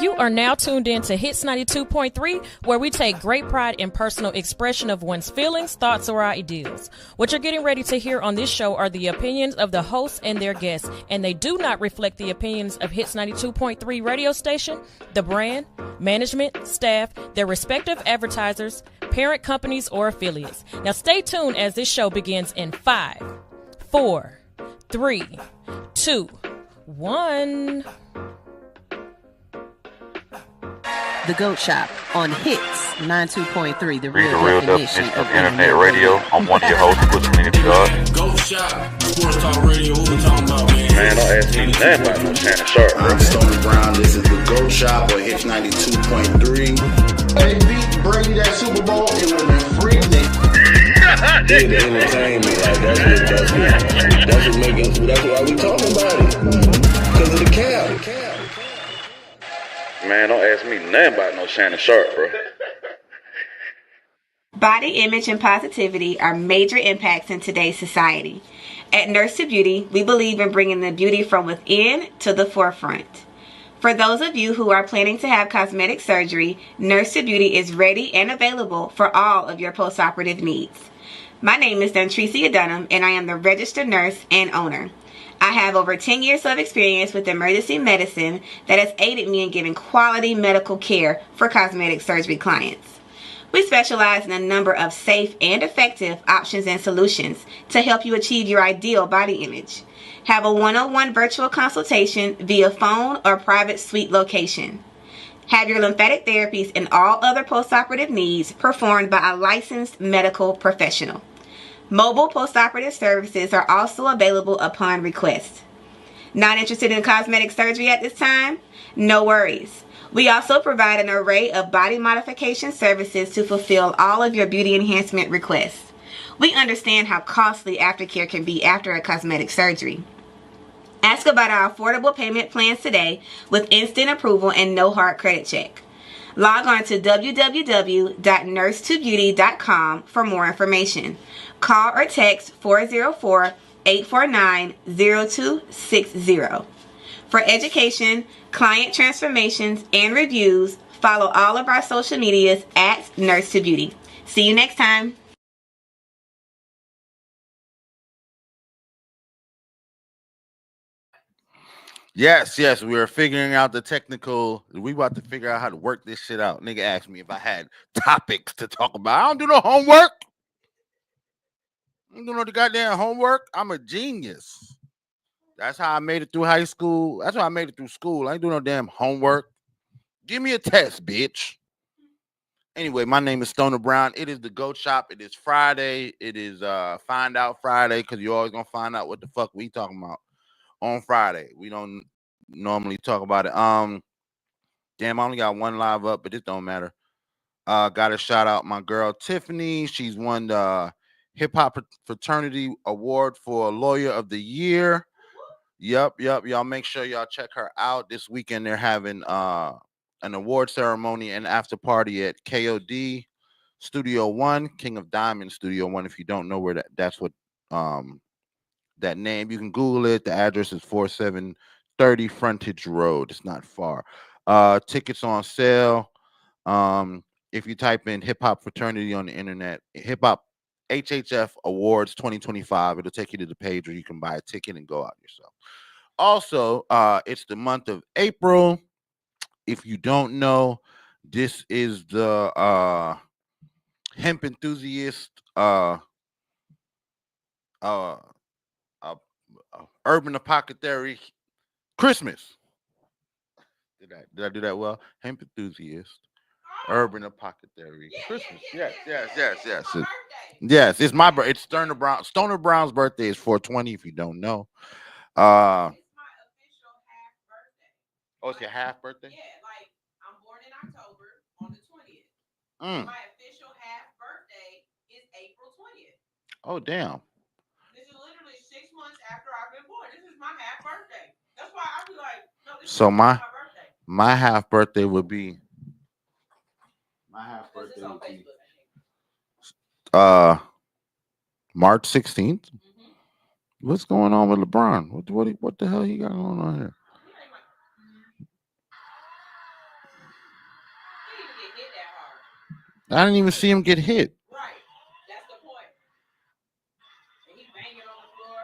You are now tuned in to Hits 92.3, where we take great pride in personal expression of one's feelings, thoughts, or ideals. What you're getting ready to hear on this show are the opinions of the hosts and their guests, and they do not reflect the opinions of Hits 92.3 radio station, the brand, management, staff, their respective advertisers, parent companies, or affiliates. Now stay tuned as this show begins in 5, 4, 3, 2, 1. The GOAT Shop on Hits 92.3, the Read real the real definition definition of internet radio. I'm one of your hosts, Pushalini Da God. GOAT Shop, Sports Talk Radio, what we talking about, man? Man, don't ask me nothing about no Shannon Sharp, bro. I'm Stony Brown, this is the GOAT Shop on Hits 92.3. Hey, beat Brady that Super Bowl, it would have been free. Yeah, the entertainment, like that's why we talking about it. Because of the cap. Man, don't ask me nothing about no Shannon Sharp, bro. Body image and positivity are major impacts in today's society. At Nurse to Beauty, we believe in bringing the beauty from within to the forefront. For those of you who are planning to have cosmetic surgery, Nurse to Beauty is ready and available for all of your postoperative needs. My name is Dontricia Dunham, and I am the registered nurse and owner. I have over 10 years of experience with emergency medicine that has aided me in giving quality medical care for cosmetic surgery clients. We specialize in a number of safe and effective options and solutions to help you achieve your ideal body image. Have a one-on-one virtual consultation via phone or private suite location. Have your lymphatic therapies and all other postoperative needs performed by a licensed medical professional. Mobile postoperative services are also available upon request. Not interested in cosmetic surgery at this time? No worries. We also provide an array of body modification services to fulfill all of your beauty enhancement requests. We understand how costly aftercare can be after a cosmetic surgery. Ask about our affordable payment plans today with instant approval and no hard credit check. Log on to www.nursetobeauty.com for more information. Call or text 404-849-0260. For education, client transformations, and reviews, follow all of our social medias at Nurse to Beauty. See you next time. Yes, we are figuring out the technical. We about to figure out how to work this shit out. Nigga asked me if I had topics to talk about. I don't do no homework. I don't do no goddamn homework. I'm a genius. That's how I made it through high school. That's how I made it through school. I ain't do no damn homework. Give me a test, bitch. Anyway, my name is Stoner Brown. It is the GOAT Shop. It is Friday. It is Find Out Friday, because you're always gonna find out what the fuck we talking about on Friday. We don't normally talk about it. Damn, I only got one live up, but it don't matter. Got to shout out my girl Tiffany. She's won the Hip Hop Fraternity Award for Lawyer of the Year. Yep. Y'all make sure y'all check her out. This weekend they're having an award ceremony and after party at KOD Studio One, King of Diamond Studio One. If you don't know where that's what that name, you can Google it. The address is 4730 Frontage Road. It's not far. Tickets on sale. If you type in Hip Hop Fraternity on the internet, Hip Hop HHF Awards 2025, it'll take you to the page where you can buy a ticket and go out yourself. Also, it's the month of April. If you don't know, this is the hemp enthusiast urban apothecary Christmas. Did I do that well? Hemp enthusiast, urban apothecary Christmas. Yes. Yes, it's my birthday. It's Stoner Brown. Stoner Brown's birthday is 420. If you don't know, it's my official half birthday. Oh, it's your half birthday? Yeah, like I'm born in October on the 20th. My official half birthday is April 20th. Oh, damn. This is literally 6 months after I've been born. This is my half birthday. That's why I be like, no, this So is my birthday. My half birthday would be March 16th. What's going on with LeBron? What the hell he got going on here? I didn't even see him get hit. Right. That's the point. And he banging on the floor.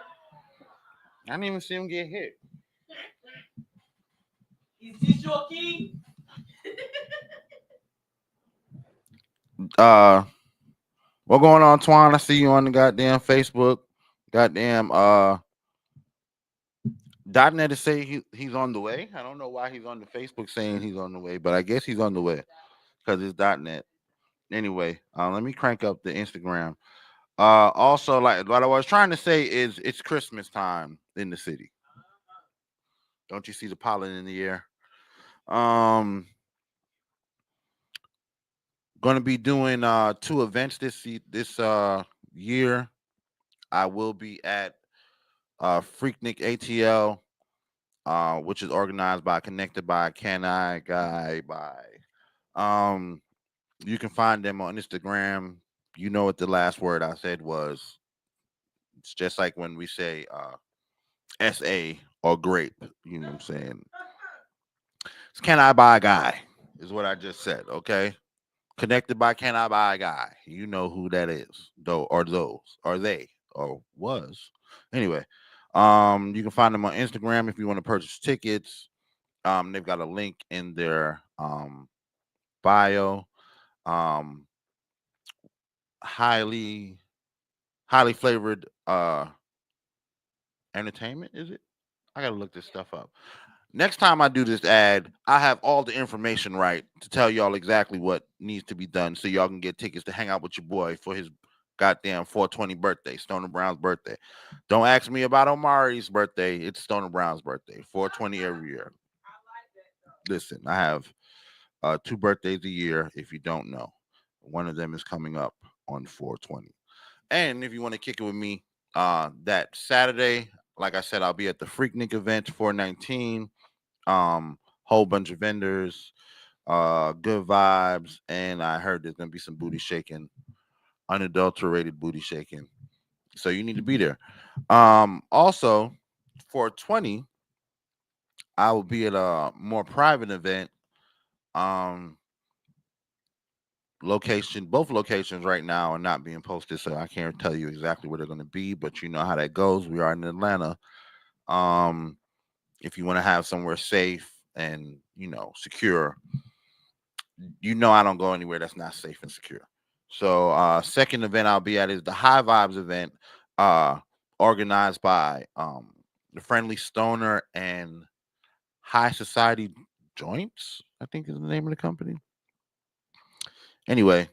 I didn't even see him get hit. Is this your key? What going on, Twan? I see you on the goddamn Facebook. Goddamn .net to say he's on the way. I don't know why he's on the Facebook saying he's on the way, but I guess he's on the way because it's .net. Anyway, let me crank up the Instagram. Also, like what I was trying to say is it's Christmas time in the city. Don't you see the pollen in the air? Going to be doing 2 events this year. I will be at Freaknik ATL, which is organized by Connected by Can I Guy by. You can find them on Instagram. You know what the last word I said was. It's just like when we say SA or grape. You know what I'm saying? It's Can I Buy a Guy is what I just said. Okay. Connected by Can I Buy a Guy. You know who that is, though, or those, or they, or was. Anyway, you can find them on Instagram if you want to purchase tickets. They've got a link in their bio. Highly flavored entertainment, is it? I gotta look this stuff up. Next time I do this ad, I have all the information right to tell y'all exactly what needs to be done so y'all can get tickets to hang out with your boy for his goddamn 420 birthday, Stoner Brown's birthday. Don't ask me about Omari's birthday. It's Stoner Brown's birthday, 420 every year. Listen, I have 2 birthdays a year, if you don't know. One of them is coming up on 420. And if you want to kick it with me, that Saturday, like I said, I'll be at the Freaknik event 419. Whole bunch of vendors, good vibes, and I heard there's gonna be some booty shaking, unadulterated booty shaking. So you need to be there. Also, for 20, I will be at a more private event. Both locations right now are not being posted, so I can't tell you exactly where they're going to be, but you know how that goes. We are in Atlanta. If you want to have somewhere safe and secure, I don't go anywhere that's not safe and secure. So second event I'll be at is the High Vibes event, organized by the Friendly Stoner and High Society Joints, I think is the name of the company. Anyway,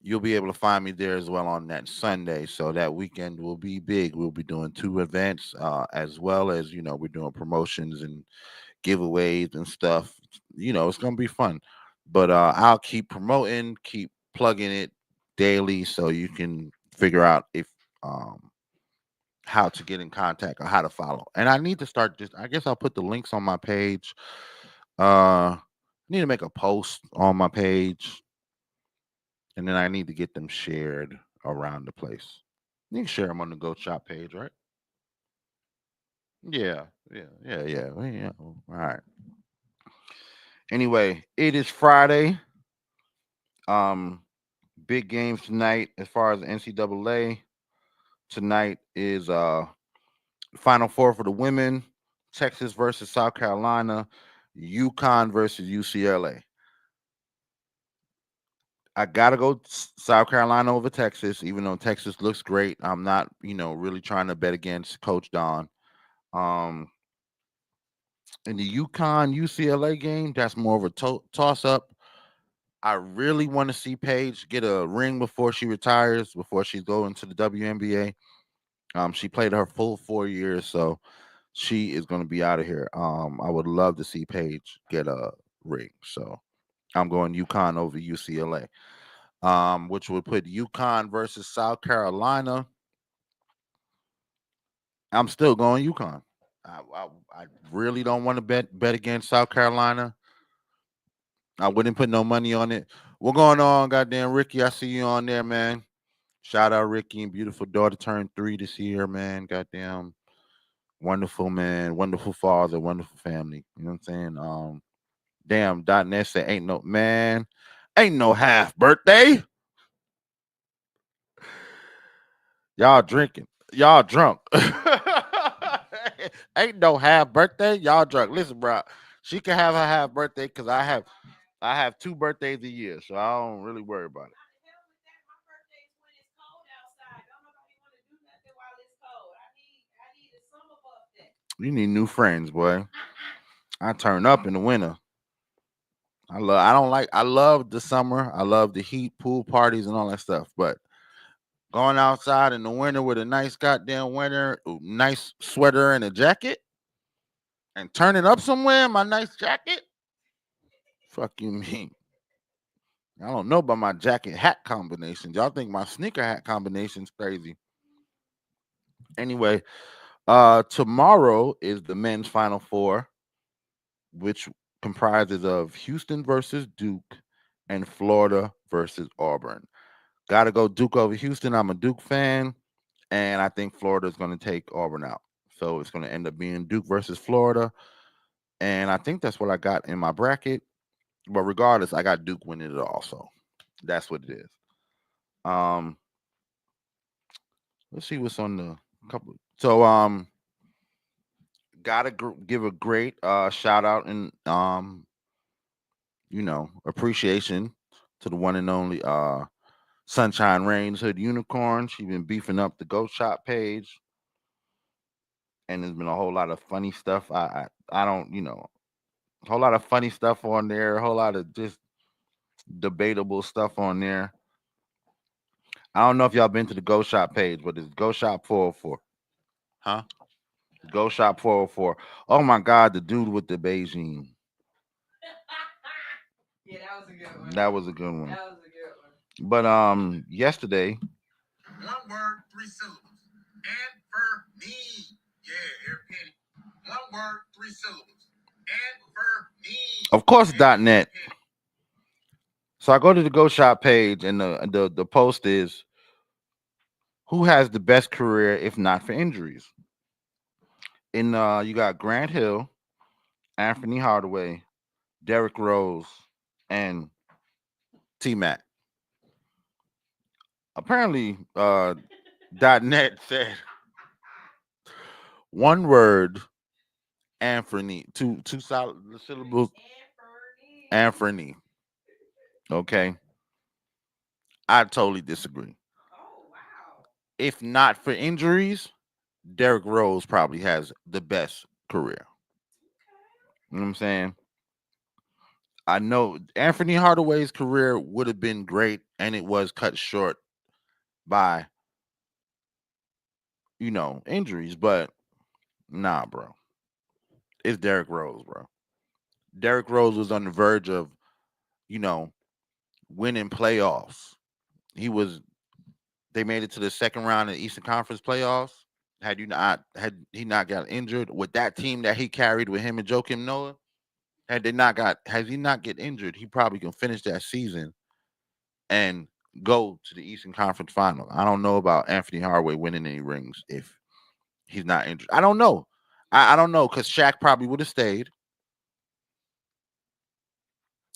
you'll be able to find me there as well on that Sunday. So that weekend will be big. We'll be doing 2 events, as well as we're doing promotions and giveaways and stuff. It's gonna be fun. But I'll keep promoting, keep plugging it daily, so you can figure out if how to get in contact or how to follow. And I need to start just. I guess I'll put the links on my page. I need to make a post on my page, and then I need to get them shared around the place. You can share them on the GOAT Shop page, right? Yeah. Well, yeah. All right. Anyway, it is Friday. Um, Big games tonight as far as NCAA. Tonight is Final Four for the women. Texas versus South Carolina. UConn versus UCLA. I gotta go South Carolina over Texas, even though Texas looks great. I'm not, really trying to bet against Coach Don. Um, in the UConn UCLA game, that's more of a toss up. I really want to see Paige get a ring before she retires, before she's going to the WNBA. She played her full 4 years, so she is going to be out of here. I would love to see Paige get a ring. So I'm going UConn over UCLA, which would put UConn versus South Carolina. I'm still going UConn. I really don't want to bet against South Carolina. I wouldn't put no money on it. What's going on, goddamn Ricky? I see you on there, man. Shout out Ricky and beautiful daughter turned 3 this year, man. Goddamn wonderful man, wonderful father, wonderful family. You know what I'm saying? Damn, .net said ain't no man. Ain't no half birthday. Y'all drinking. Y'all drunk. Ain't no half birthday. Y'all drunk. Listen, bro. She can have her half birthday because I have 2 birthdays a year, so I don't really worry about it. You need new friends, boy. I turn up in the winter. I love the summer. I love the heat, pool parties, and all that stuff. But going outside in the winter with a nice goddamn nice sweater and a jacket, and turning up somewhere in my nice jacket. Fuck you mean? I don't know about my jacket hat combinations. Y'all think my sneaker hat combination's crazy. Anyway, tomorrow is the men's final four, which comprises of Houston versus Duke and Florida versus Auburn. Gotta go Duke over Houston. I'm a Duke fan, and I think Florida is going to take Auburn out. So it's going to end up being Duke versus Florida, and I think that's what I got in my bracket. But regardless, I got Duke winning it all. So that's what it is. Let's see what's on the couple. So gotta give a great shout out and appreciation to the one and only Sunshine Reigns Hood Unicorn. She's been beefing up the GOAT Shop page, and there's been a whole lot of funny stuff. I don't a whole lot of funny stuff on there, a whole lot of just debatable stuff on there. I don't know if y'all been to the GOAT Shop page, but it's GOAT Shop 404. Huh? GOAT Shop 404. Oh my God, the dude with the Beijing. Yeah, that was a good one. That was a good one. That was a good one. But yesterday. One word, 3 syllables. And for me. Yeah, Air Penny. One word, 3 syllables. And for me. Of course, .net. So I go to the GOAT Shop page, and the post is, who has the best career if not for injuries? And you got Grant Hill, Anthony Hardaway, Derrick Rose, and T-Mac. Apparently, .net said one word, Anthony, two solid syllables, Anthony. Okay, I totally disagree. Oh, wow. If not for injuries, Derrick Rose probably has the best career. You know what I'm saying? I know Anthony Hardaway's career would have been great, and it was cut short by injuries, but nah, bro. It's Derrick Rose, bro. Derrick Rose was on the verge of, you know, winning playoffs. He was They made it to the second round of the Eastern Conference playoffs. Had he not got injured with that team that he carried with him and Joakim Noah, has he not get injured, he probably can finish that season and go to the Eastern Conference final. I don't know about Anthony Hardaway winning any rings if he's not injured. I don't know. I don't know, because Shaq probably would have stayed.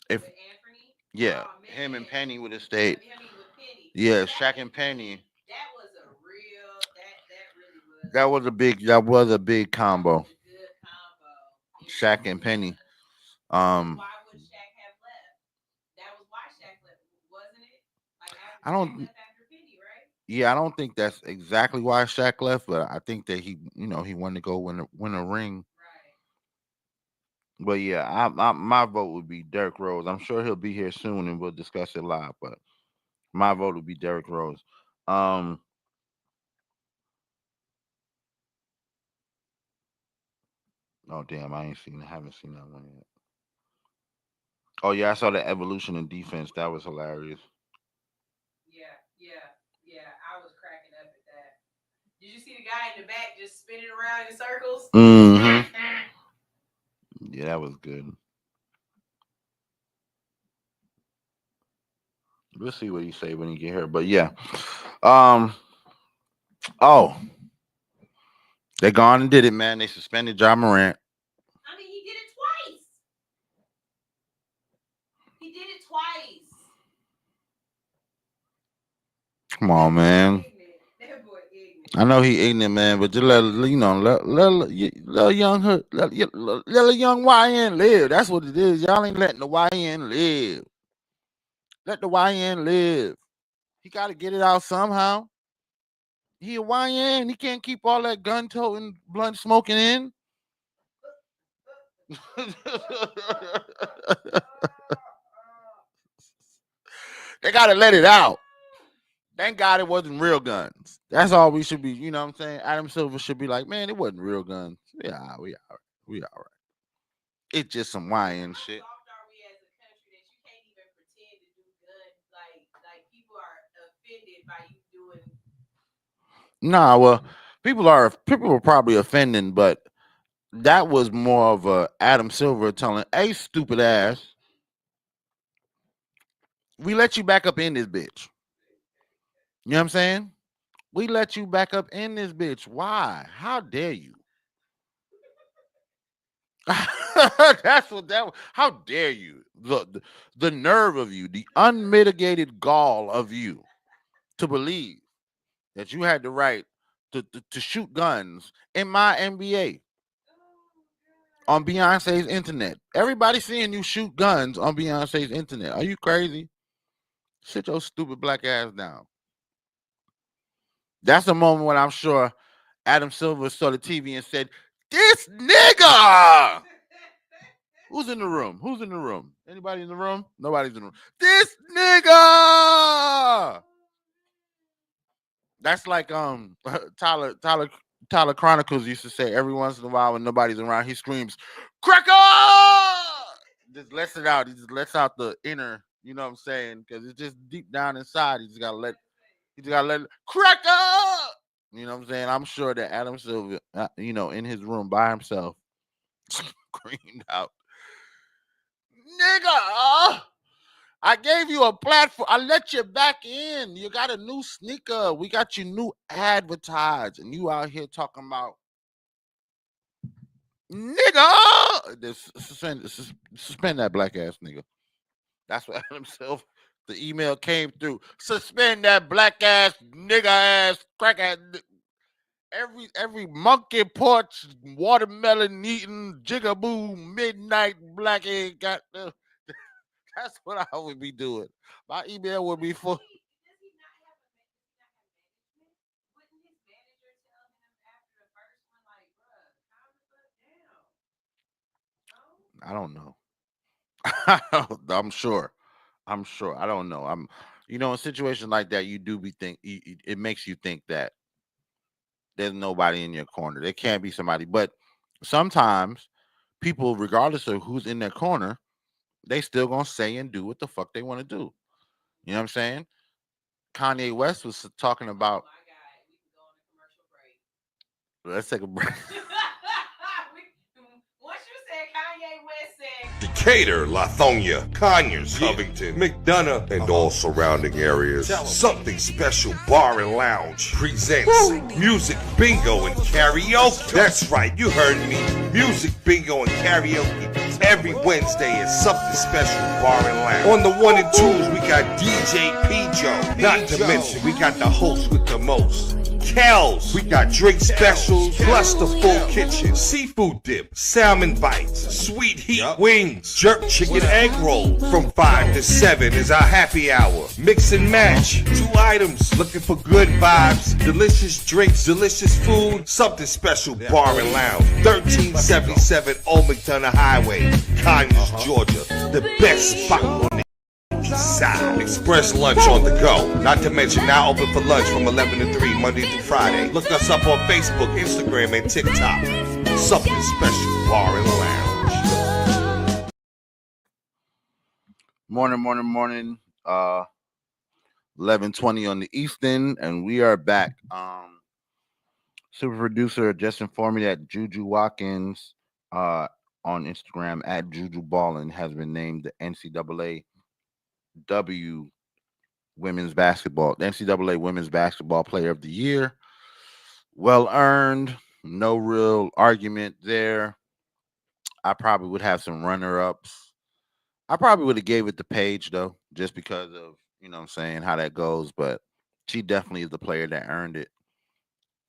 If Anthony? Yeah, Oh, him and man. Penny would have stayed. I mean, with Penny. Yeah, Shaq and Penny. That was a real. That really was. That was a big combo. That was a good combo. Shaq and Penny. Why would Shaq have left? That was why Shaq left, wasn't it? Like after I don't. Shaq left after Penny, right? Yeah, I don't think that's exactly why Shaq left, but I think that he wanted to go win a ring. Right. But yeah, my vote would be Derrick Rose. I'm sure he'll be here soon, and we'll discuss it live. But my vote would be Derrick Rose. Um, oh damn, haven't seen that one yet. Oh yeah, I saw the evolution in defense. That was hilarious. Yeah. I was cracking up at that. Did you see the guy in the back just spinning around in circles? Mm-hmm. Yeah, that was good. We'll see what he say when he get here. But yeah. Oh, they gone and did it, man. They suspended Ja Morant. I mean, he did it twice. Come on, man. I know he ignorant, man, but just let young hood, let young YN live. That's what it is. Y'all ain't letting the YN live. Let the YN live. He got to get it out somehow. He a YN. He can't keep all that gun toting, blunt smoking in. They got to let it out. Thank God it wasn't real guns. That's all we should be. You know what I'm saying? Adam Silver should be like, man, it wasn't real guns. Yeah, we all right. We all right. It's just some YN shit. Nah, well, people were probably offending, but that was more of a Adam Silver telling a stupid ass, we let you back up in this bitch. You know what I'm saying? We let you back up in this bitch. Why? How dare you? That's what that was. How dare you? The nerve of you, the unmitigated gall of you to believe that you had the right to shoot guns in my NBA on Beyonce's internet. Everybody seeing you shoot guns on Beyonce's internet. Are you crazy? Sit your stupid black ass down. That's the moment when I'm sure Adam Silver saw the TV and said, "This nigga." Who's in the room? Who's in the room? Anybody in the room? Nobody's in the room. This nigga. That's like Tyler Chronicles used to say every once in a while when nobody's around, he screams, "Cracker!" Just lets it out. He just lets out the inner, you know what I'm saying? Because it's just deep down inside. He just gotta let it, cracker. You know what I'm saying? I'm sure that Adam Silver, in his room by himself, screamed out, "Nigga! I gave you a platform. I let you back in. You got a new sneaker. We got you new advertise. And you out here talking about, nigga." Suspend that black ass nigga. That's what Adam Silver, the email came through. Suspend that black ass nigga ass crack ass. Every monkey porch, watermelon eating, jigaboo, midnight black egg got the. That's what I would be doing. My email would be full. I don't know. I'm sure. I don't know. In situations like that, you do be it makes you think that there's nobody in your corner. There can't be somebody. But sometimes people, regardless of who's in their corner, they still gonna say and do what the fuck they want to do. You know what I'm saying? Kanye West was talking about. Let's take a break. Decatur, Lithonia, Conyers, Covington, McDonough, and all surrounding areas. Something Special Bar and Lounge presents Music Bingo and Karaoke. That's right, you heard me. Music Bingo and Karaoke every Wednesday at Something Special Bar and Lounge. On the 1 and 2s, we got DJ P-Joe. Not to mention, we got the host with the most, Kels. We got drink specials, plus the full kitchen, seafood dip, salmon bites, sweet heat wings, jerk chicken egg roll. From 5 to 7 is our happy hour. Mix and match, 2 items. Looking for good vibes, delicious drinks, delicious food. Something Special Bar and Lounge, 1377 Old McDonough Highway, Conyers, Georgia. The best spot on the side. Express lunch on the go. Not to mention now open for lunch from 11 to 3 Monday through Friday. Look us up on Facebook, Instagram, and TikTok. Something Special Bar and Lounge. Morning. 11:20 on the Eastern, and we are back. Super producer just informed me that Juju Watkins on Instagram at Juju Ballin has been named the NCAA Women's Basketball Player of the Year. Well earned, no real argument there. I probably would have some runner-ups. I probably would have gave it to Paige though, just because of, you know what I'm saying, how that goes. But She definitely is the player that earned it.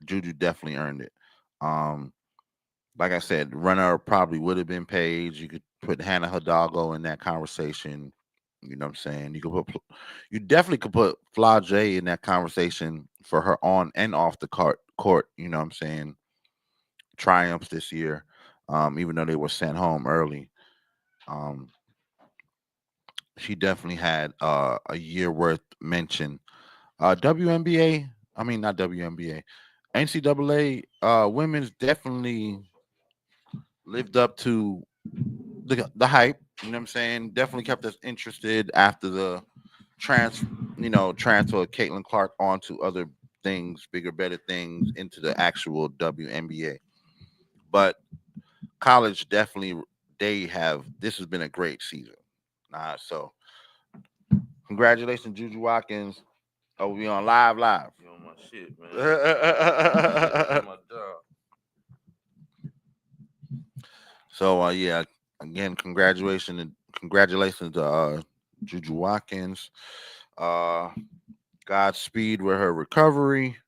Juju definitely earned it. Like I said, runner probably would have been Paige. You could put Hannah Hidalgo in that conversation. You know what I'm saying? You definitely could put Flau'jae in that conversation for her on and off the court. You know what I'm saying? Triumphs this year, even though they were sent home early. Um, she definitely had a year worth mention. WNBA, I mean not WNBA, NCAA women's definitely lived up to the hype. You know what I'm saying? Definitely kept us interested after the transfer of Caitlin Clark onto other things, bigger, better things into the actual WNBA. But college definitely this has been a great season. So congratulations, Juju Watkins. Oh, we on live. You on my shit, man. On my dog. So yeah, again, congratulations to Juju Watkins. Godspeed with her recovery.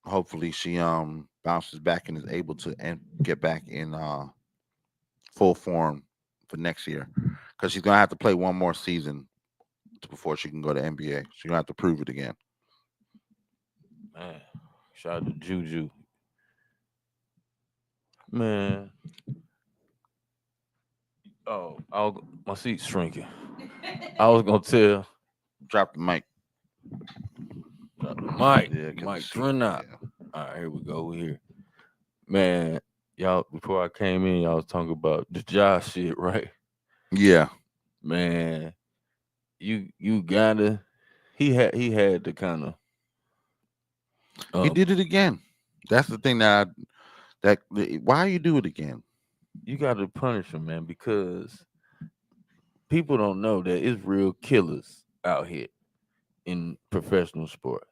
Hopefully she bounces back and is able to get back in full form for next year, because she's gonna have to play one more season before she can go to NBA. She's gonna have to prove it again. Man, shout out to Juju. Man. Oh, my seat's shrinking. I was gonna tell. Drop the mic. Mike. Yeah, Mike, turn up. Yeah. All right, here we go. We here. Man, y'all, before I came in, y'all was talking about the Josh shit, right? Yeah. Man, you gotta. He had to kind of. He did it again. That's the thing why you do it again? You got to punish him, man, because people don't know that it's real killers out here in professional sports.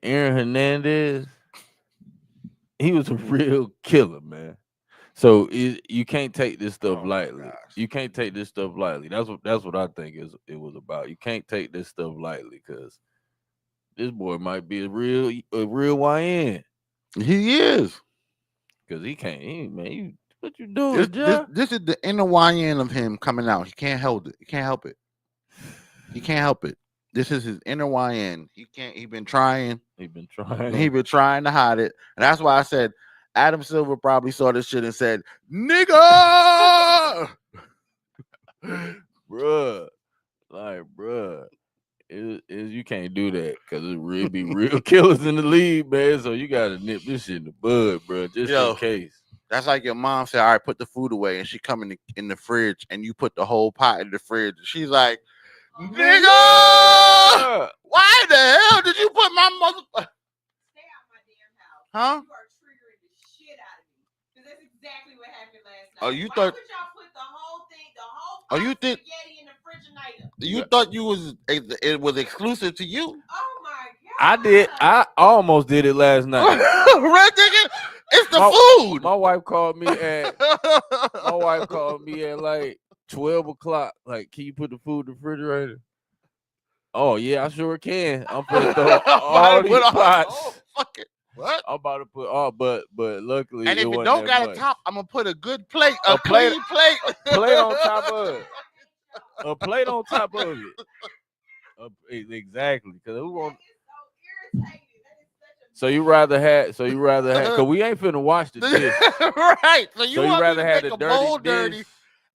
Aaron Hernandez, he was a real killer, man. So you can't take this stuff lightly. You can't take this stuff lightly. That's what I think it was about. You can't take this stuff lightly, because this boy might be a real YN. He is. Because man, what you doing, this is the inner YN of him coming out. He can't help it. He can't help it. He can't help it. This is his inner YN. He been trying. He been trying. He been trying to hide it. And that's why I said Adam Silver probably saw this shit and said, nigga. Bruh. Like, bruh. You can't do that, because it really be real killers in the league, man. So you gotta nip this shit in the bud, bro, just in case. That's like your mom said, all right, put the food away, and she come in the fridge, and you put the whole pot in the fridge. She's like, nigga, why the hell did you put my mother? Stay out my damn house. Huh? You are triggering the shit out of me, because that's exactly what happened last night. Oh, you thought? Why would y'all put the whole spaghetti in the refrigerator? You thought it was exclusive to you? Oh my god! I did. I almost did it last night. Red ticket. It's the food. My wife called me at. Like 12 o'clock. Like, can you put the food in the refrigerator? Oh yeah, I sure can. I'm putting all these pots. Oh, fuck it. What? I'm about to put all, but luckily, and if it don't got a top, I'm gonna put a good plate, a plate, clean plate, a plate on top of it. A plate on top of it. Exactly, because who want? So you rather have, because we ain't finna wash the dish. Right. So you rather have the the bowl dirty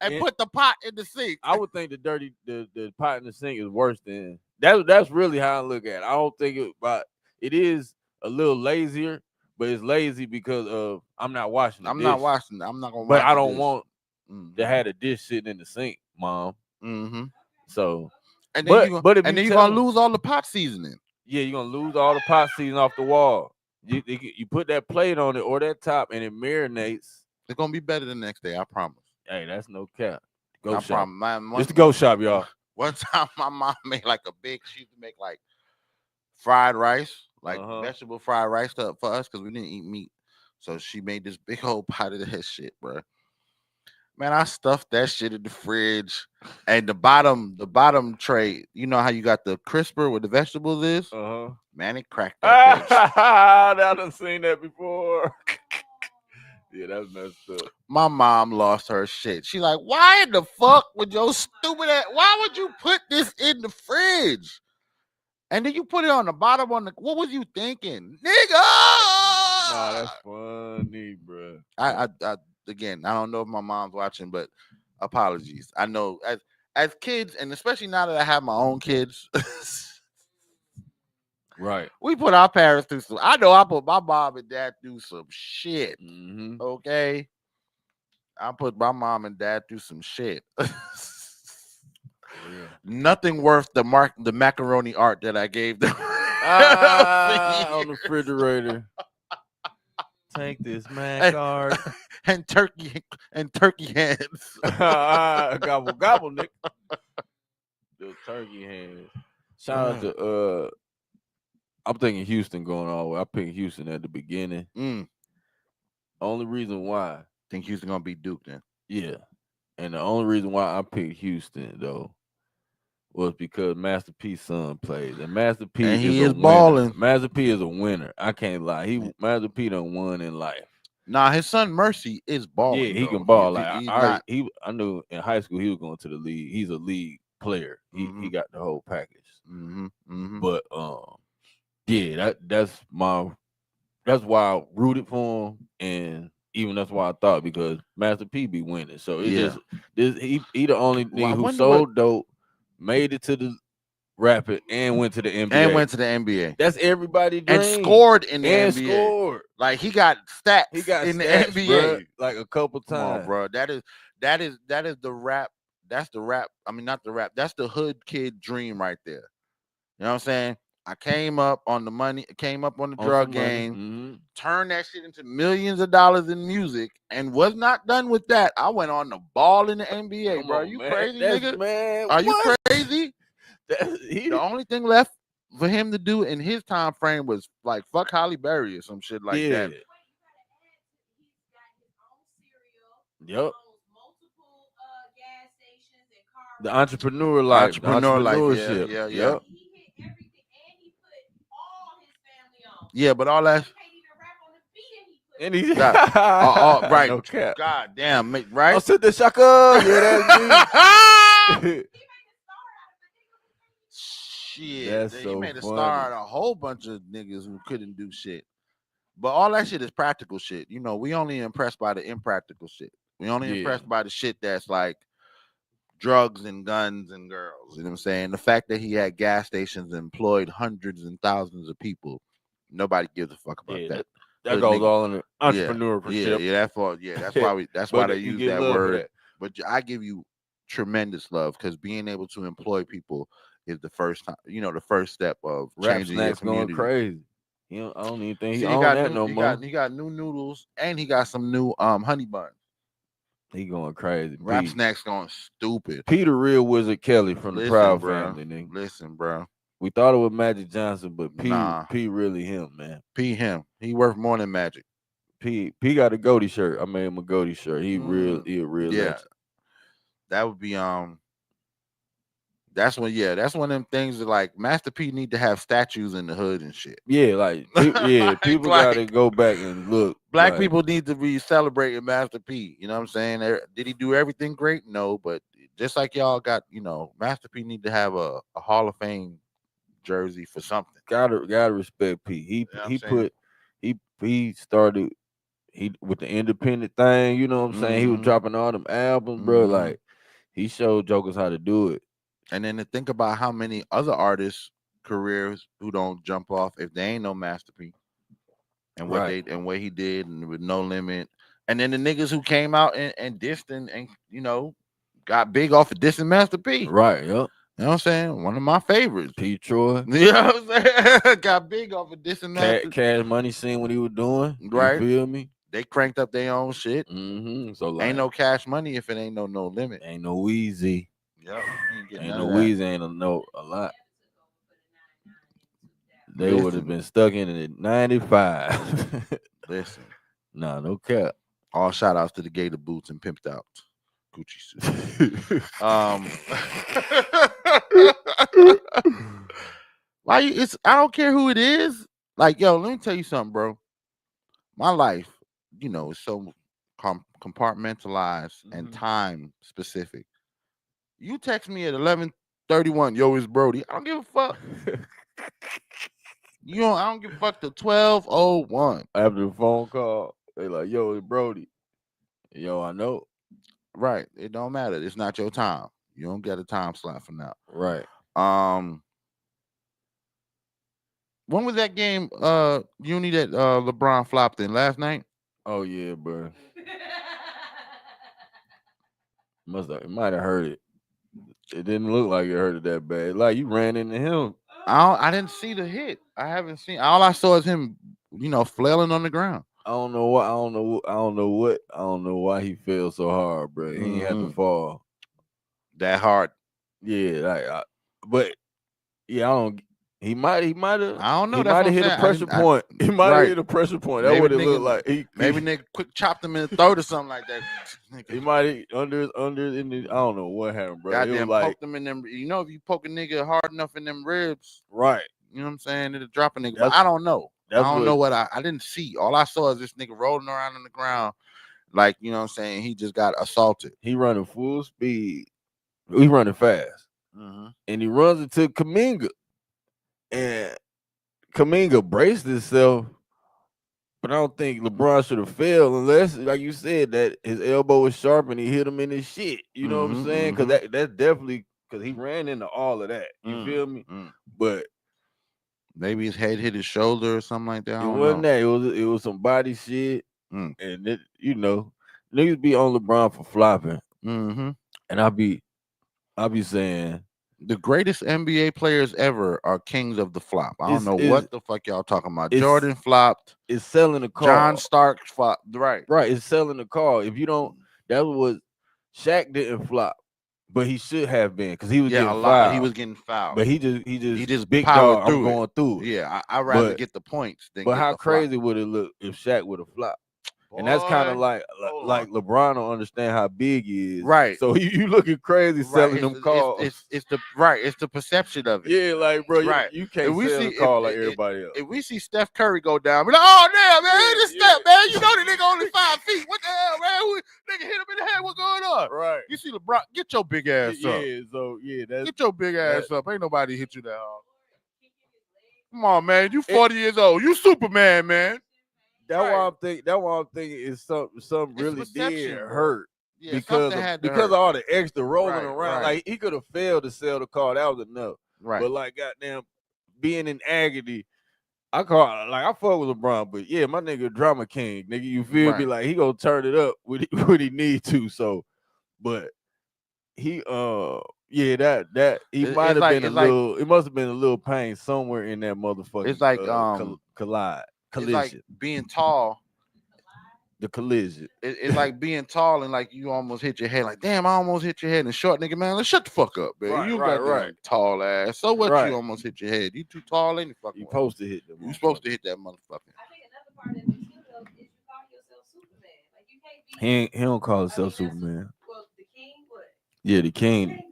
and put the pot in the sink. I would think the pot in the sink is worse than that's really how I look at it. I don't think it is a little lazier, but it's lazy because of I'm not washing. I'm not washing. I'm not gonna. But I don't want to have the dish sitting in the sink, Mom. Mm-hmm. So, and then you're gonna lose all the pot seasoning. Yeah, you're gonna lose all the pot seasoning off the wall. You put that plate on it or that top, and it marinates. It's gonna be better the next day, I promise. Hey, that's no cap. Go shop. It's the Go Shop, y'all. One time, my mom made like she used to make like fried rice, like vegetable fried rice for us because we didn't eat meat. So she made this big old pot of that shit, bro. Man, I stuffed that shit in the fridge. And the bottom tray, you know how you got the crisper where the vegetables is? Uh-huh. Man, it cracked that bitch. I done seen that before. Yeah, that's messed up. My mom lost her shit. She like, why in the fuck would your stupid ass, why would you put this in the fridge? And then you put it on the bottom on the, what was you thinking? Nigga! Nah, that's funny, bro. I again, I don't know if my mom's watching, but apologies. I know as kids, and especially now that I have my own kids, right. We put our parents through some. I know I put my mom and dad through some shit. Mm-hmm. Okay. I put my mom and dad through some shit. Nothing worth the macaroni art that I gave them. On the refrigerator. Take this mac art. And turkey hands. Gobble gobble, Nick. The turkey hands. Shout out to I'm thinking Houston going all the way. I picked Houston at the beginning. Only reason why. Think Houston gonna beat Duke then? Yeah. And the only reason why I picked Houston though was because Master P's son plays. And Master P is balling. Master P is a winner. I can't lie. Master P done won in life. Nah, his son Mercy is balling. Yeah, he can ball. I knew in high school he was going to the league. He's a league player. He got the whole package. But yeah, that's why I rooted for him, and even that's why I thought, because Master P be winning. So it's just he the only nigga who sold dope, made it to the Rapid, and went to the NBA. That's everybody dream. And scored in the NBA. Like he got stats. In the NBA, bro, like a couple times. Come on, bro. That is the rap. That's the rap. I mean, not the rap. That's the hood kid dream right there. You know what I'm saying? I came up on the money, came up on the drug game, turned that shit into millions of dollars in music, and was not done with that. I went on the ball in the NBA, bro. Are you crazy, nigga? Man, are you crazy? The only thing left for him to do in his time frame was like fuck Halle Berry or some shit like that. Yep. The entrepreneur life. Entrepreneurship. Yeah. Yep. Yeah, but all that. And he's right. No cap. God damn, right? I'll sit the shaka. Yeah, that's me. Shit, he made a star out of a whole bunch of niggas who couldn't do shit. But all that shit is practical shit. You know, we only impressed by the impractical shit. We only impressed by the shit that's like drugs and guns and girls. You know what I'm saying? The fact that he had gas stations and employed hundreds and thousands of people, nobody gives a fuck about that. That goes all in the entrepreneurship. That's why they use that word. But I give you tremendous love, because being able to employ people is the first time, the first step of changing your community. Going crazy. I don't even think he got that no more. He got new noodles, and he got some new honey buns. He going crazy. Rap Snacks going stupid. Peter Real Wizard Kelly from the Proud Family, nigga. Listen, bro. We thought it was Magic Johnson, but P really him, man. P him. He worth more than Magic. P got a Goaty shirt. I made him a Goaty shirt. He a real legend. That would be that's one of them things that like Master P need to have statues in the hood and shit. Yeah, like people gotta go back and look. Black people need to be celebrating Master P. You know what I'm saying? Did he do everything great? No, but just like y'all got, Master P need to have a Hall of Fame jersey for something. Gotta respect P. He started with the independent thing. You know what I'm saying? He was dropping all them albums, bro. Like he showed jokers how to do it. And then to think about how many other artists' careers who don't jump off if they ain't no Master P, and what what he did, and with No Limit, and then the niggas who came out and dissed and got big off of dissing Master P. Right. Yep. You know what I'm saying? One of my favorites. P. Troy. You know what I'm saying? Got big off of dissing Master. Cash Money seen what he was doing. Right. You feel me? They cranked up their own shit. So like, ain't no Cash Money if it ain't no Limit. Ain't no Weezy. Yep. Ain't no Weezy. Ain't a lot. They would have been stuck in it at 95. Listen. Nah, no cap. All shout outs to the Gator Boots and Pimped Out. Gucci suit. Why you? It's I don't care who it is. Like, yo, let me tell you something, bro. My life, is so compartmentalized and time specific. You text me at 11:31, yo, it's Brody. I don't give a fuck. I don't give a fuck till 12:01. After the phone call, they like, yo, it's Brody. Yo, I know. Right. It don't matter. It's not your time. You don't get a time slot for now. Right. When was that game uni that LeBron flopped in last night? Oh yeah, bro. It might have hurt it. It didn't look like it hurt it that bad. Like you ran into him. I didn't see the hit. I haven't seen. All I saw is him, flailing on the ground. I don't know why he fell so hard, bro. He ain't had to fall that hard. Yeah, but yeah, I don't. He might have. I don't know. He might have hit a pressure point. He might have hit a pressure point. That's what it looked like. Maybe nigga quick chopped him in the throat or something like that. He might have under in the. I don't know what happened, bro. Goddamn, poked him in them. If you poke a nigga hard enough in them ribs, right? You know what I'm saying? It'll drop a nigga. But I don't know. I don't know what I didn't see. All I saw is this nigga rolling around on the ground, like you know what I'm saying. He just got assaulted. He running full speed. He running fast, and he runs into Kuminga, and Kuminga braced himself. But I don't think LeBron should have failed unless, like you said, that his elbow was sharp and he hit him in his shit. You know what I'm saying? Because that's definitely because he ran into all of that. You feel me? But maybe his head hit his shoulder or something like that. It wasn't that. It was some body shit, and it, niggas be on LeBron for flopping. And I be saying the greatest NBA players ever are kings of the flop. I don't know what the fuck y'all talking about. Jordan flopped. It's selling the car. John Stark flopped. Right. It's selling the car. If you don't, that was Shaq didn't flop, but he should have been because he was getting fouled. He was getting fouled, but he just big dog. through I'm going through it. Yeah, I'd rather get the points than. But how crazy would it look if Shaq would have flopped? And that's kind of like LeBron don't understand how big he is, right? So you looking crazy selling them cars. It's the perception of it. Yeah, like bro, right. you can't sell the car like everybody else. If we see Steph Curry go down, we're like, oh damn, man, this Steph, man, you know the nigga only 5 feet. What the hell, man? Nigga hit him in the head. What's going on? Right. You see LeBron, get your big ass up. Yeah, so that's get your big ass up. Ain't nobody hit you that hard. Come on, man. You 40 years old. You Superman, man. That's why I'm thinking is something really did hurt. Yeah, because of all the extra rolling around. Like he could have failed to sell the car. That was enough. Right. But like goddamn being in agony, I fuck with LeBron, but yeah, my nigga drama king, nigga. You feel me? Like he gonna turn it up when he need to. So, but he that he might have been a little. It must have been a little pain somewhere in that motherfucker. It's like collision. It's like being tall. The collision. It's like being tall and like you almost hit your head. Like, damn, I almost hit your head. And short nigga, man, let's shut the fuck up, man. You got tall ass. So what? You almost hit your head. You too tall, ain't you? Fucking. You supposed to hit them. You supposed to hit that motherfucker. I think another part of it too, though, is you call yourself Superman. Like you can't be. He don't call himself Superman. Well, the king, what? Yeah, the king.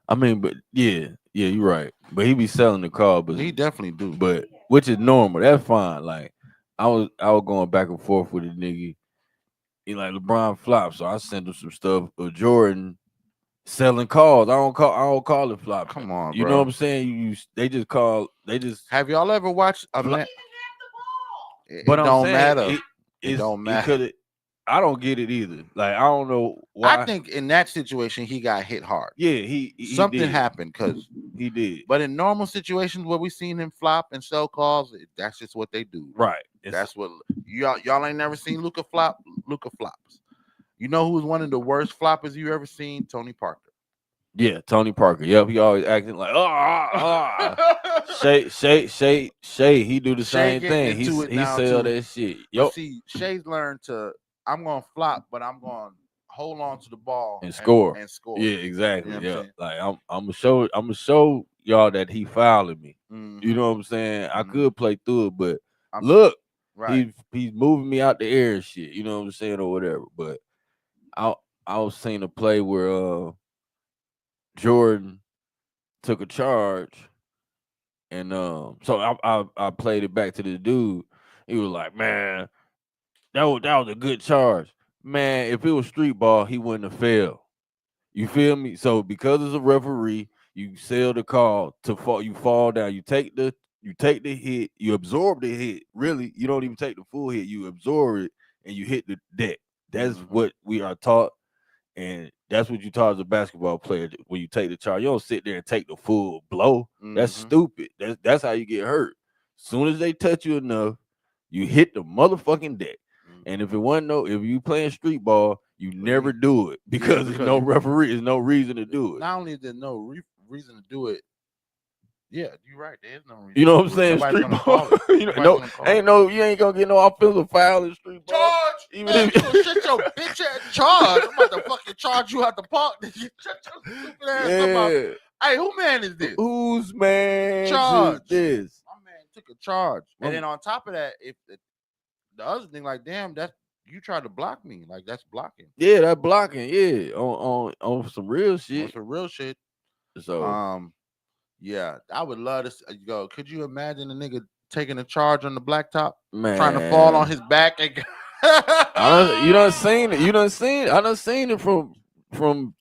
I mean, but yeah, you're right. But he be selling the car, but he definitely do. But which is normal. That's fine. Like I was going back and forth with a nigga. He like LeBron flop, so I sent him some stuff of Jordan selling cars. I don't call it flop. Come on, you bro. know what I'm saying? They just. Have y'all ever watched a man? But it don't matter. It don't matter. I don't get it either. Like I don't know why. I think in that situation he got hit hard. Yeah, he something did. Happened because he did. But in normal situations where we seen him flop and sell cars, that's just what they do. Right. That's what y'all ain't never seen Luka flop. Luka flops. You know who's one of the worst floppers you ever seen? Tony Parker. Yeah, Tony Parker. Yep, he always acting like Shay. He do the same thing. He sell that shit. Yep. See, Shay's learned to. I'm gonna flop, but I'm gonna hold on to the ball and score. Yeah, exactly. You know Like I'm gonna show y'all that he fouling me. You know what I'm saying? I could play through it, but look, he's moving me out the air and shit. You know what I'm saying or whatever. But I was seeing a play where Jordan took a charge, and so I played it back to the dude. He was like, "Man, that was a good charge, man. If it was street ball, he wouldn't have failed. You feel me? So because it's a referee, you sell the call to fall. You fall down. You take the hit. You absorb the hit. Really, you don't even take the full hit. You absorb it and you hit the deck. That's what we are taught, and that's what you taught as a basketball player. When you take the charge, you don't sit there and take the full blow. That's stupid. That's how you get hurt. As soon as they touch you enough, you hit the motherfucking deck. And if if you playing street ball, you never do it because there's no referee. There's no reason to do it. Not only is there no reason to do it. Yeah, you're right. There is no reason. You know what I'm saying? Street ball. You ain't gonna get no offensive foul in street ball. Charge! Even Man, if you gonna shut your bitch ass charge. I'm about to fucking charge you out the park. Shut your stupid ass up. Hey, who man is this? Whose man charge? Is this? My man took a charge. And then on top of that, if the other thing, like, damn, that's you tried to block me. Like, that's blocking. Yeah, that blocking. Yeah, on some real shit. On some real shit. So yeah, I would love to go. Could you imagine a nigga taking a charge on the blacktop, man, trying to fall on his back? And you done seen it. I done seen it from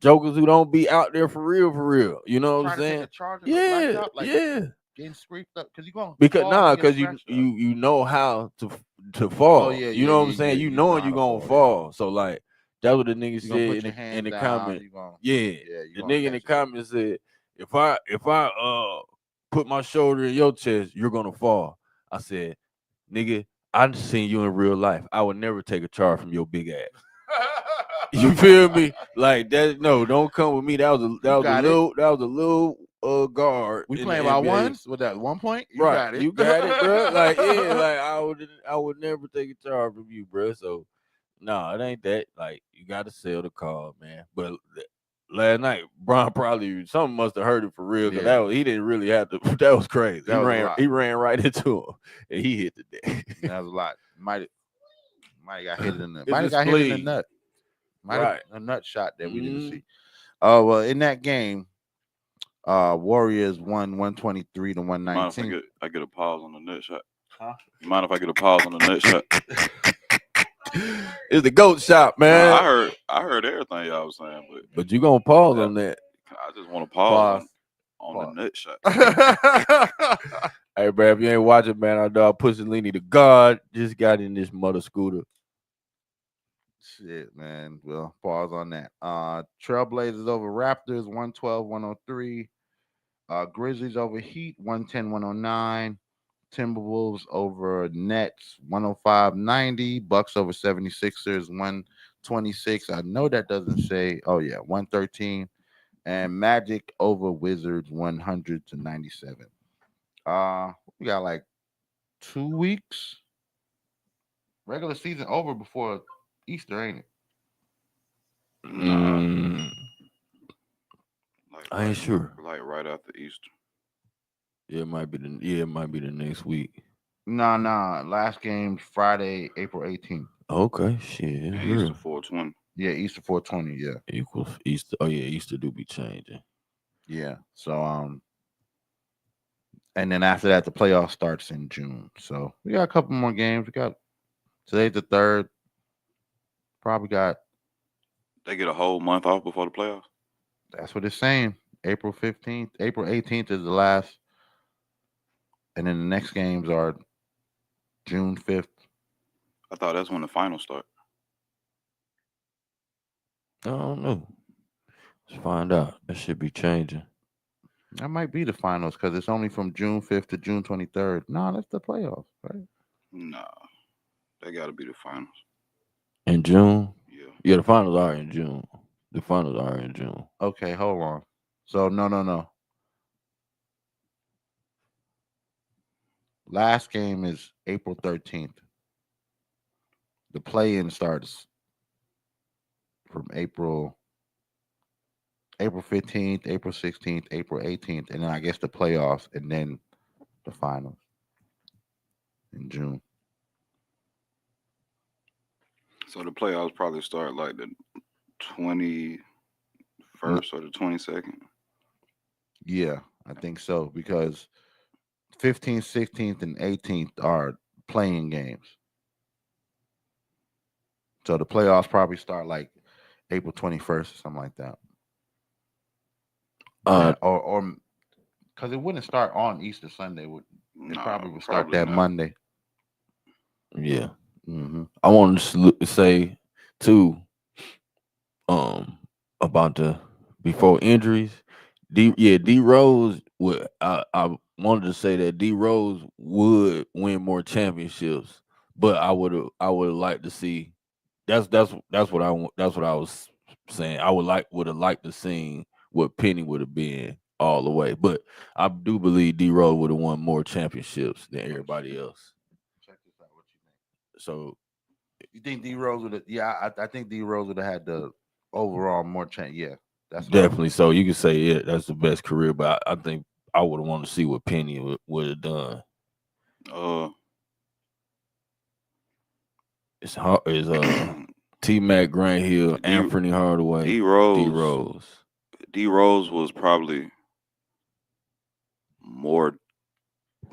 jokers who don't be out there for real. You know what I'm saying? Take a charge on the blacktop, like, yeah. Getting scraped up because you going because you know how to fall. Oh, yeah, you know what I'm saying? You knowing you gonna fall. So like that's what the nigga said in the comment. The nigga in the comment said, if I put my shoulder in your chest, you're gonna fall. I said, nigga, I've seen you in real life. I would never take a charge from your big ass. You feel me? Like that? No, don't come with me. That was a little guard. We playing by ones with that 1 point. You right? got it. You got it, bro. Like like I would never take a charge from you, bro. So no, it ain't that. Like you got to sell the call, man. But last night, Bron probably something must have hurt it for real because he didn't really have to. That was crazy. He ran right into him and he hit the deck. That was a lot. Might got hit in the might have got hit in the nut. Might have a nut shot that we didn't see. Oh well, in that game, Warriors won 123 to 119. Mind if I get a pause on the nut shot? Huh? You mind if I get a pause on the nut shot? It's the GOAT Shop, man. I heard everything y'all was saying, but you gonna pause on that? I just want to pause on the nut shot. Hey, bro, if you ain't watching, man, our dog Pushalini Da God just got in this mother scooter. Shit, man. Well, pause on that. Trailblazers over Raptors 112-103. Grizzlies over Heat 110-109. Timberwolves over Nets 105-90. Bucks over 76ers 126. I know that doesn't say. Oh yeah, 113. And Magic over Wizards 100-97. We got like 2 weeks. Regular season over before Easter, ain't it? I ain't sure. Like right after Easter. Yeah, it might be the next week. Nah. Last game Friday, April 18th. Okay, shit. Easter 420. Yeah, Easter 420. Yeah, equals Easter. Oh yeah, Easter do be changing. Yeah. So and then after that, the playoff starts in June. So we got a couple more games. We got today's the 3rd. Probably got. They get a whole month off before the playoffs. That's what it's saying. April 15th. April 18th is the last. And then the next games are June 5th. I thought that's when the finals start. I don't know. Let's find out. That should be changing. That might be the finals because it's only from June 5th to June 23rd. No, that's the playoffs, right? No. They got to be the finals. In June? Yeah. Yeah, the finals are in June. The finals are in June. Okay, hold on. So, no. Last game is April 13th. The play-in starts from April 15th, April 16th, April 18th, and then I guess the playoffs, and then the finals in June. So the playoffs probably start like 21st or the 22nd. Yeah, I think so because 15th, 16th, and 18th are playing games. So the playoffs probably start like April 21st or something like that. Or because it wouldn't start on Easter Sunday. It probably would start that not. Monday. Yeah. Mm-hmm. I wanted to say too, about the before injuries. D Rose would. I wanted to say that D Rose would win more championships, but I would like to see. That's what I want. That's what I was saying. I would have liked to see what Penny would have been all the way, but I do believe D Rose would have won more championships than everybody else. Check this out. What you think? So you think D Rose would have? Yeah, I think D Rose would have had the overall more chance. Yeah, that's definitely. So you could say yeah, that's the best career, but I think I would have wanted to see what Penny would have done. It's hard. Is T Mac, Grant Hill, Anthony Hardaway, D Rose was probably more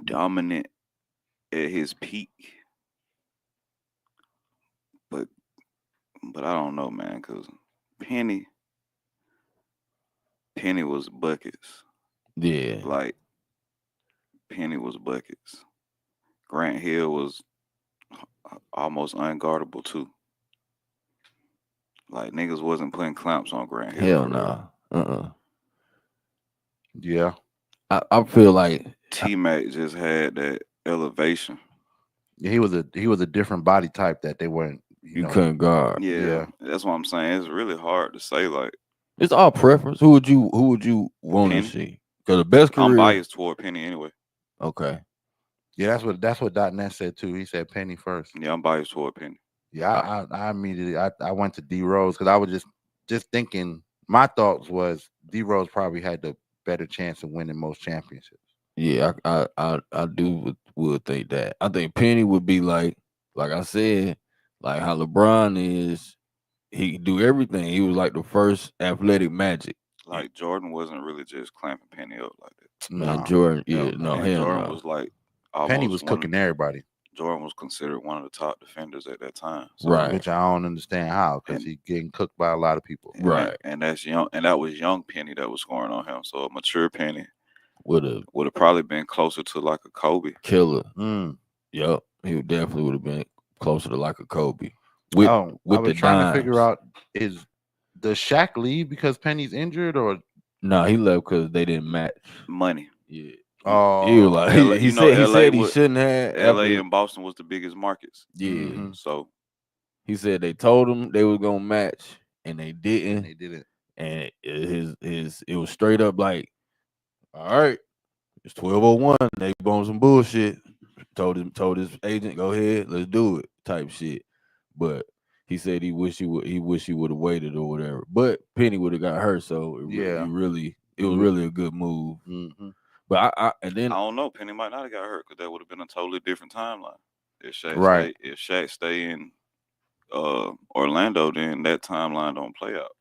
dominant at his peak, but I don't know, man, because Penny was buckets. Yeah, like Penny was buckets. Grant Hill was almost unguardable too. Like niggas wasn't putting clamps on Grant Hill. Hell no. Yeah. I feel like T Mac just had that elevation. Yeah, he was a different body type that they weren't. You couldn't guard. Yeah, that's what I'm saying. It's really hard to say. Like it's all preference. Who would you want to see? Because the best career. I'm biased toward Penny anyway. Okay. Yeah, that's what .net said too. He said Penny first. Yeah, I'm biased toward Penny. Yeah, I immediately I went to D Rose because I was just thinking. My thoughts was D Rose probably had the better chance of winning most championships. Yeah, I would think that. I think Penny would be like I said, like how LeBron is. He could do everything. He was like the first athletic Magic. Like Jordan wasn't really just clamping Penny up like that. Man, Jordan, Jordan was like Penny was cooking everybody. Jordan was considered one of the top defenders at that time. So, right. Which I don't understand how, because he's getting cooked by a lot of people. Right. And that's young, and that was young Penny that was scoring on him. So a mature Penny would have probably been closer to like a Kobe. Killer. Yep. He definitely would have been closer to like a Kobe. With I was trying to figure out, does Shaq leave because Penny's injured, or no, he left because they didn't match money. Yeah. Oh, he was like he said he shouldn't have. LA and Boston was the biggest markets. Yeah. Mm-hmm. So he said they told him they were gonna match and they didn't. They didn't. And it was straight up like, all right, it's 12:01. They on some bullshit. Told his agent, go ahead, let's do it, type shit. But he said he wish he would have waited or whatever. But Penny would have got hurt, so it was really a good move. Mm-hmm. But I don't know. Penny might not have got hurt because that would have been a totally different timeline. If Shaq stay in Orlando, then that timeline don't play out.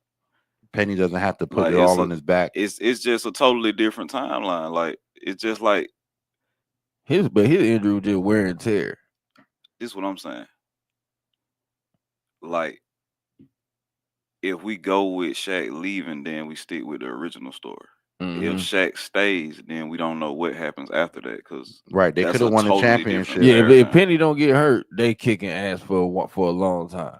Penny doesn't have to put it all on his back. It's just a totally different timeline. Like it's just like his injury was just wear and tear. This is what I'm saying. Like if we go with Shaq leaving, then we stick with the original story. Mm-hmm. If Shaq stays, then we don't know what happens after that because they could have won a championship. Yeah, if Penny don't get hurt, they kicking ass for a long time,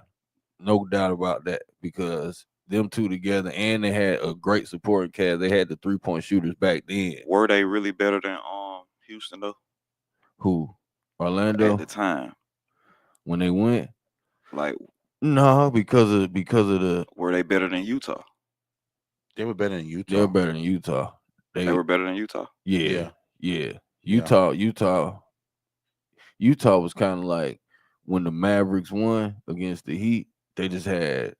no doubt about that. Because them two together, and they had a great supporting cast. They had the 3-point shooters back then. Were they really better than Houston though? Who? Orlando at the time when they went? Like no, because of the. Were they better than Utah? They were better than Utah. They were better than Utah. They were better than Utah. Yeah. Utah was kind of like when the Mavericks won against the Heat. They just had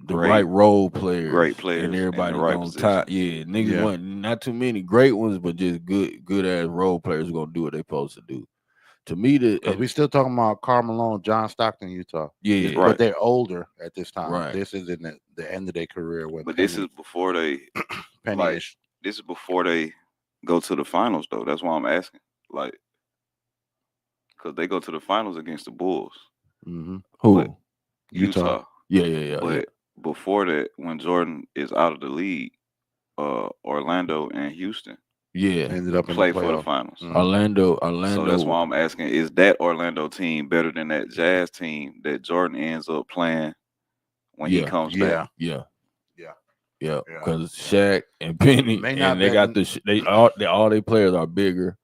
the right role players, great players, and everybody right on top. Yeah, niggas wasn't not too many great ones, but just good ass role players who gonna do what they supposed to do. to me, because we still talking about Karl Malone, John Stockton, Utah. Yeah, But right. they're older at this time. Right. This is in the end of their career. When But Penny, this is before they Penny like. is This is before they go to the finals, though. That's why I'm asking. Like, because they go to the finals against the Bulls. who But Utah. Utah. But before that, when Jordan is out of the league, Orlando and Houston ended up play in the for the playoff. finals. Orlando. So that's why I'm asking: is that Orlando team better than that Jazz team that Jordan ends up playing when he comes back? Yeah. Because Shaq and Penny, May and not they be- got all their players are bigger,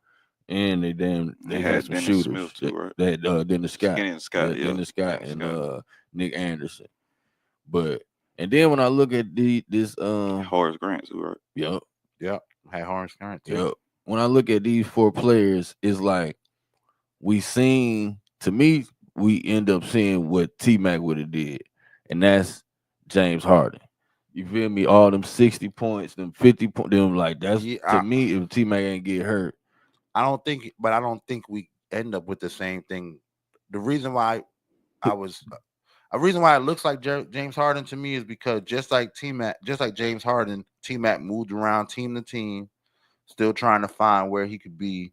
and they They had had some Dennis shooters. Smith too, right? They had Dennis Scott, Dennis Scott, yeah. Dennis Scott, Dennis and Scott. Nick Anderson. But and then when I look at this Horace Grant too, right? Yep. Had Horace Grant too. Yep. When I look at these four players, it's like to me, we end up seeing what T-Mac would have did, and that's James Harden. You feel me? All them 60 points, them 50 points, them like that's to me. If T-Mac ain't get hurt, I don't think we end up with the same thing. The reason why a reason why it looks like James Harden to me is because just like James Harden, T-Mac moved around team to team, still trying to find where he could be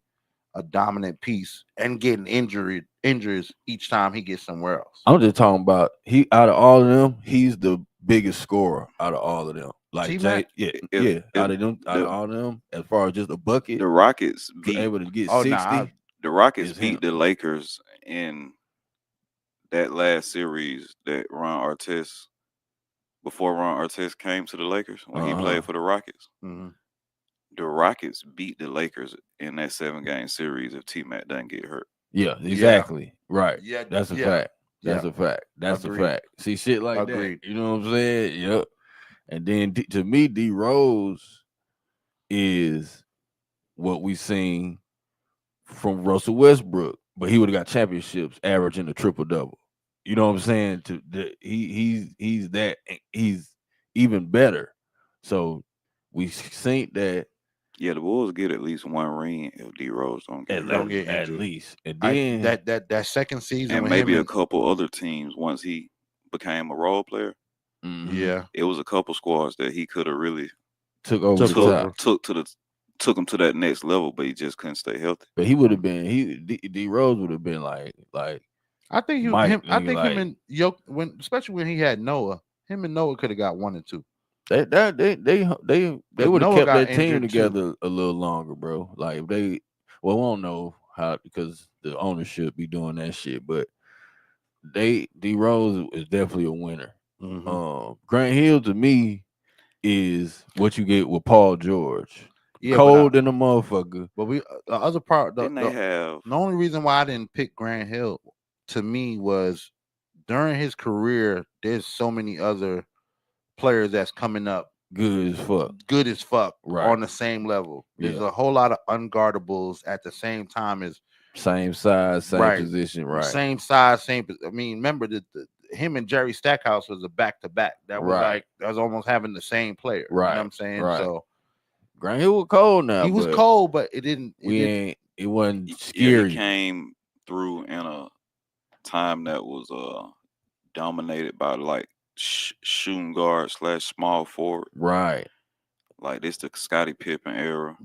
a dominant piece and getting injuries each time he gets somewhere else. I'm just talking about out of all of them, he's the biggest scorer out of all of them. Like T-Mac? Out of all of them, as far as just a bucket, The Rockets beat able to get 60. the Rockets is beat him. the Lakers in that last series that before Ron Artest came to the Lakers when he played for the Rockets. The Rockets beat the Lakers in that 7-game series if T-Mac doesn't get hurt. Yeah, exactly. Right. Yeah, that's a fact. That's a fact. That's Agreed. a fact. See, shit like Agreed. that. You know what I'm saying? Yep. And then to me, D Rose is what we seen from Russell Westbrook, but he would have got championships averaging a triple double. You know what I'm saying? He's even better. So we think that. Yeah, the Bulls get at least one ring if D Rose don't get injured. At least. And then that second season, and with maybe him a couple other teams once he became a role player. Yeah, it was a couple squads that he could have really took over. Took him to that next level, but he just couldn't stay healthy. But he would have been D Rose would have been like I think Mike, especially when he had Noah, him and Noah could have got 1 and 2. They would have kept that team together a little longer, bro. Like we don't know how because the ownership be doing that shit, but D Rose is definitely a winner. Grant Hill to me is what you get with Paul George. Yeah, cold in the motherfucker. But the other part, the only reason why I didn't pick Grant Hill to me was during his career, there's so many other players that's coming up good as fuck right. on the same level. There's a whole lot of unguardables at the same time as same size, same position, right? Same size, same. I mean, remember that him and Jerry Stackhouse was a back-to-back. That was that was almost having the same player. Right. You know what I'm saying? Right. So Grant Hill was cold now. He was cold, but it didn't. It wasn't scary. He came through in a time that was dominated by like shooting guard / small forward. Right. Like this the Scottie Pippen era.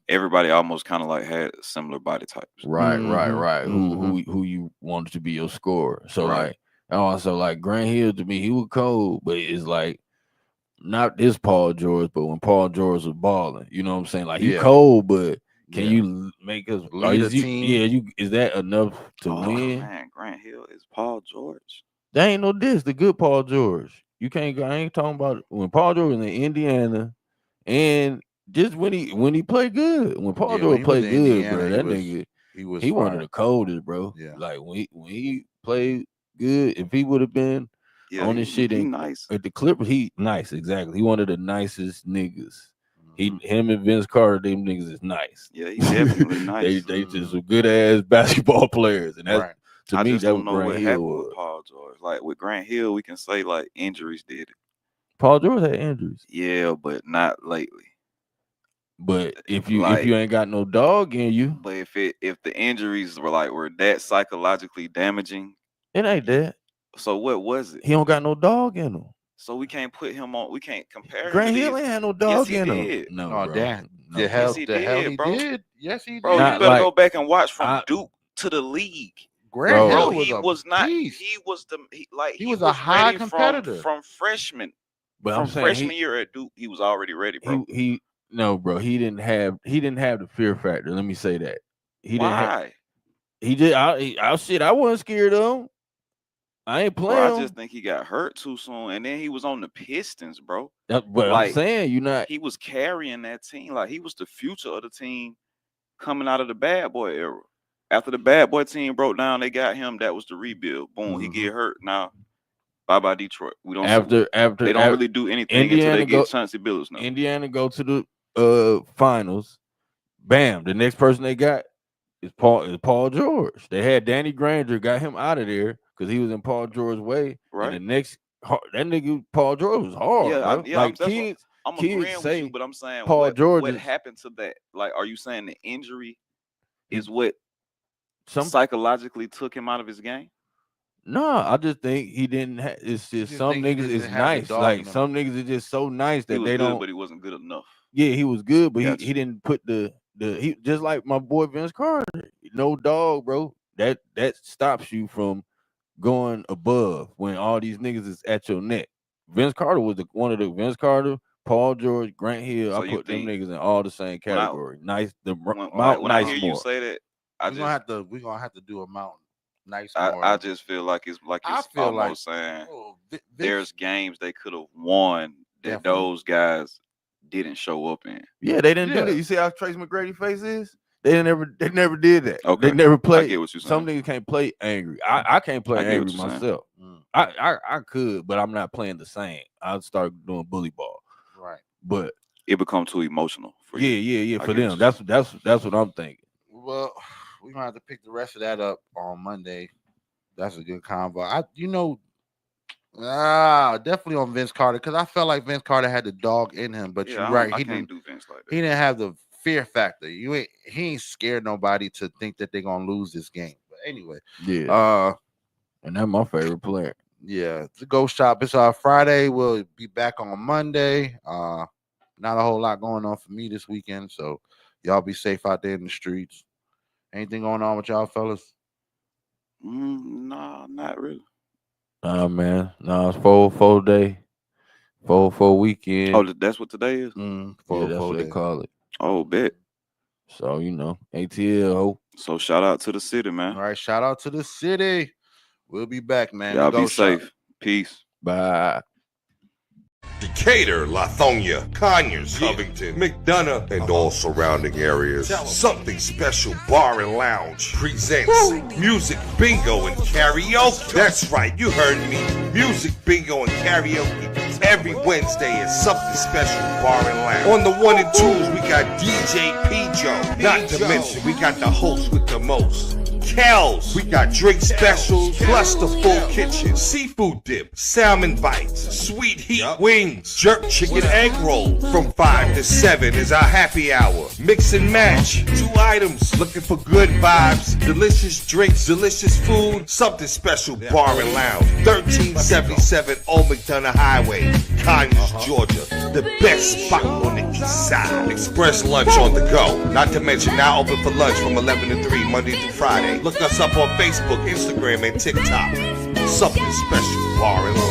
Everybody almost kind of like had similar body types. Right. Who you wanted to be your scorer. So like also like Grant Hill to me, he was cold, but it's like not this Paul George, but when Paul George was balling, you know what I'm saying? Like he cold, but can you make us lead a team? Is that enough to win? Man, Grant Hill is Paul George. There ain't no diss. The good Paul George. You can't go. I ain't talking about when Paul George was in Indiana, and just when he played good. When Paul George played good, Indiana, bro, that nigga he one of the coldest, bro. Yeah. Like when he played good, if he would have been on this shit nice at the Clippers, he nice exactly. He one of the nicest niggas. Him and Vince Carter, them niggas is nice. Yeah, he's definitely nice. They just some good ass basketball players, and that's to I me just that don't was know what Grant happened Hill. with Paul George. Like with Grant Hill, we can say like injuries did it. Paul George had injuries. Yeah, but not lately. But if you ain't got no dog in you, but if the injuries were that psychologically damaging, it ain't that. So what was it? He don't got no dog in him. So we can't put him on. We can't compare. Grant Hill ain't had no dog in him. No, damn. No. Yes, he did, bro. Yes, he did. Bro, you better go back and watch from Duke to the league. Grant Hill he was not. Beast. He was a high competitor from freshman. But from freshman year at Duke, he was already ready, bro. No, bro. He didn't have the fear factor. Let me say that. Why? He did. I wasn't scared of him. I ain't playing. Bro, I just think he got hurt too soon, and then he was on the Pistons, bro. But I'm saying He was carrying that team like he was the future of the team coming out of the bad boy era. After the bad boy team broke down, they got him. That was the rebuild. Boom, he get hurt. Now, bye Detroit. We don't. They don't really do anything until they get Chauncey Billups now. Indiana go to the finals. Bam. The next person they got is Paul George. They had Danny Granger, got him out of there because he was in Paul George's way. Right. And the next that nigga Paul George was hard. I'm agreeing with you, but I'm saying what happened to that? Like, are you saying the injury is what psychologically took him out of his game? No, I just think he didn't. It's just some niggas is nice. Like some niggas is just so nice that they don't. But he wasn't good enough. Yeah, he was good, but he didn't put he just like my boy Vince Carter. No dog, bro. That stops you from going above when all these niggas is at your neck. Vince Carter was Vince Carter, Paul George, Grant Hill. So I put them niggas in all the same category. When I hear you say that, we're gonna have to do a mountain. Nice. I just feel like it's almost saying there's games they could have won that those guys didn't show up in. Yeah, they didn't do that. You see how Trace McGrady face is? They never did that. Okay. They never played. I get what you're saying. Some niggas can't play angry. I can't play angry myself. I could, but I'm not playing the same. I'll start doing bully ball. Right. But it become too emotional for you. Yeah. For them. That's what I'm thinking. Well, we're gonna have to pick the rest of that up on Monday. That's a good convo. Definitely on Vince Carter because I felt like Vince Carter had the dog in him, but you're right. He didn't do Vince like that. He didn't have the fear factor. He ain't scared nobody to think that they're gonna lose this game. But anyway, and that's my favorite player. Yeah, the GOAT Shop. It's Friday. We'll be back on Monday. Not a whole lot going on for me this weekend, so y'all be safe out there in the streets. Anything going on with y'all fellas? No, not really. Nah, man. No, it's 4 day. 4 weekend. Oh, that's what today is? That's what they call it. Oh, bet. So, ATL. So, shout out to the city, man. All right, shout out to the city. We'll be back, man. Y'all be safe. Peace. Bye. Decatur, Lithonia, Conyers, Covington, McDonough, and all surrounding areas. Something Special Bar and Lounge presents Music Bingo and Karaoke. That's right, you heard me. Music Bingo and Karaoke every Wednesday at Something Special Bar and Lounge. On the 1 and 2s, we got DJ P-Joe. Not to mention, we got the host with the most. Kells, we got drink specials, plus the full kitchen, seafood dip, salmon bites, sweet heat wings, jerk chicken egg roll. From 5 to 7 is our happy hour. Mix and match, 2 items, looking for good vibes, delicious drinks, delicious food. Something Special Bar and Lounge, 1377 Old McDonough Highway, Conyers, Georgia. The best spot on the east side. Express lunch on the go. Not to mention now open for lunch from 11 to 3 Monday through Friday. Look us up on Facebook, Instagram, and TikTok. Something Special Bar and Lounge.